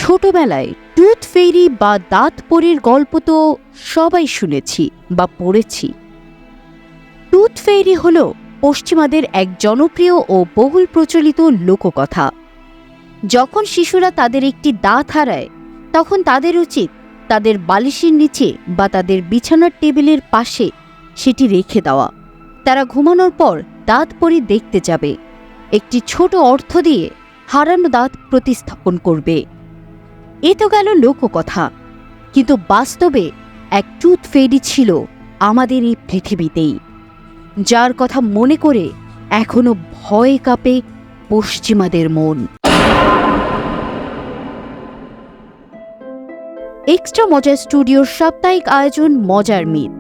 ছোটবেলায় টুথ ফেরি বা দাঁত পরীর গল্প তো সবাই শুনেছি বা পড়েছি। টুথ ফেরি হল পশ্চিমাদের এক জনপ্রিয় ও বহুল প্রচলিত লোককথা। যখন শিশুরা তাদের একটি দাঁত হারায় তখন তাদের উচিত তাদের বালিশের নিচে বা তাদের বিছানার টেবিলের পাশে সেটি রেখে দেওয়া। তারা ঘুমানোর পর দাঁত পরী দেখতে যাবে, একটি ছোট অর্থ দিয়ে হারানো দাঁত প্রতিস্থাপন করবে। এ তো গেল লোককথা, কিন্তু বাস্তবে এক টুথ ফেরি ছিল আমাদের এই পৃথিবীতেই, যার কথা মনে করে এখনো ভয় কাঁপে পশ্চিমাদের মন। এক্সট্রা মজা স্টুডিওর সাপ্তাহিক আয়োজন মজার মিথ।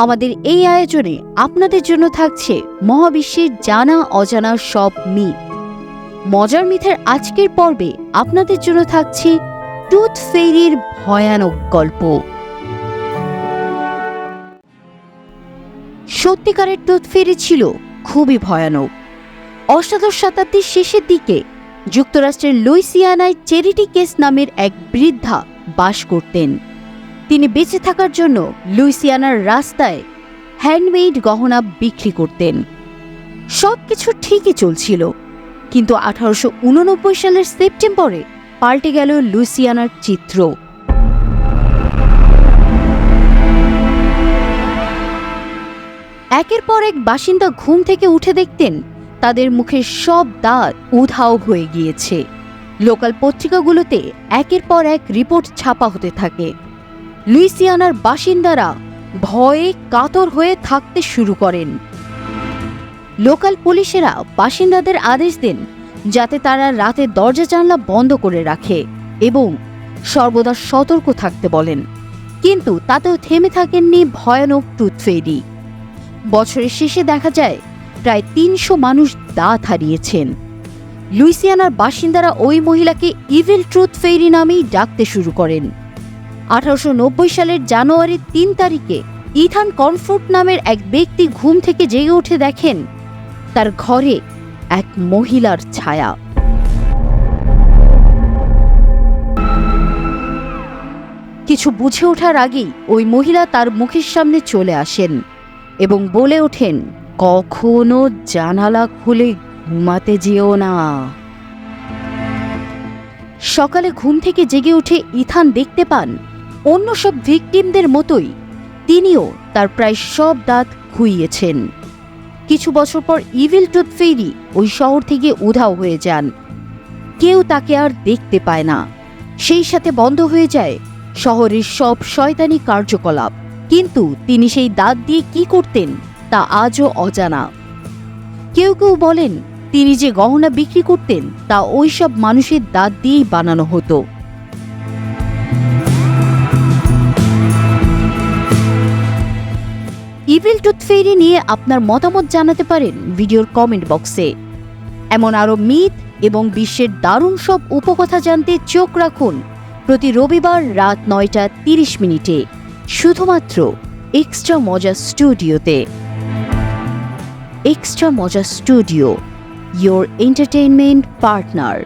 আমাদের এই আয়োজনে আপনাদের জন্য থাকছে মহাবিশ্বের জানা অজানা সব মিথ। মজার মিথের আজকের পর্বে আপনাদের জন্য থাকছে টুথ ফেরির ভয়ানক গল্প। সত্যিকারের টুথ ফেরি ছিল খুবই ভয়ানক। অষ্টাদশ শতাব্দীর শেষের দিকে যুক্তরাষ্ট্রের লুইসিয়ানায় চ্যারিটি কেস নামের এক বৃদ্ধা বাস করতেন। তিনি বেঁচে থাকার জন্য লুইসিয়ানার রাস্তায় হ্যান্ডমেড গহনা বিক্রি করতেন। সবকিছু ঠিকই চলছিল, কিন্তু 1889 সালের সেপ্টেম্বরে পাল্টে গেল লুইসিয়ানার চিত্র। একের পর এক বাসিন্দা ঘুম থেকে উঠে দেখতেন তাদের মুখের সব দাঁত উধাও হয়ে গিয়েছে। লোকাল পত্রিকাগুলোতে একের পর এক রিপোর্ট ছাপা হতে থাকে। লুইসিয়ানার বাসিন্দারা ভয়ে কাতর হয়ে থাকতে শুরু করেন। লোকাল পুলিশেরা বাসিন্দাদের আদেশ দেন যাতে তারা রাতে দরজা জানলা বন্ধ করে রাখে এবং সর্বদা সতর্ক থাকতে বলেন। কিন্তু তাতেও থেমে থাকেননি ভয়ানক টুথ ফেরি। বছরের শেষে দেখা যায় প্রায় 300 মানুষ দাঁত হারিয়েছেন। লুইসিয়ানার বাসিন্দারা ওই মহিলাকে ইভিল টুথ ফেরি নামেই ডাকতে শুরু করেন। 1890 সালের জানুয়ারির 3 তারিখে ইথান কনফোর্ট নামের এক ব্যক্তি ঘুম থেকে জেগে উঠে দেখেন তার ঘরে এক মহিলার ছায়া। কিছু বুঝে ওঠার আগেই ওই মহিলা তার মুখের সামনে চলে আসেন এবং বলে ওঠেন, কখনো জানালা খুলে ঘুমাতে যেও না। সকালে ঘুম থেকে জেগে উঠে ইথান দেখতে পান অন্য সব ভিকটিমদের মতোই তিনিও তার প্রায় সব দাঁত খুইয়েছেন। কিছু বছর পর ইভিল টুথ ফেরি ওই শহর থেকে উধাও হয়ে যান। কেউ তাকে আর দেখতে পায় না। সেই সাথে বন্ধ হয়ে যায় শহরের সব শয়তানি কার্যকলাপ। কিন্তু তিনি সেই দাঁত দিয়ে কি করতেন তা আজও অজানা। কেউ কেউ বলেন তিনি যে গহনা বিক্রি করতেন তা ওইসব মানুষের দাঁত দিয়েই বানানো হতো। ইভিল টুথ ফেরি নিয়ে আপনার মতামত জানাতে পারেন ভিডিওর কমেন্ট বক্সে। এমন আরও মিথ এবং বিশ্বের দারুণ সব উপকথা জানতে চোখ রাখুন প্রতি রবিবার রাত 9টা 30 শুধুমাত্র এক্সট্রা মজা স্টুডিওতে। এক্সট্রা মজা স্টুডিও, your entertainment partner.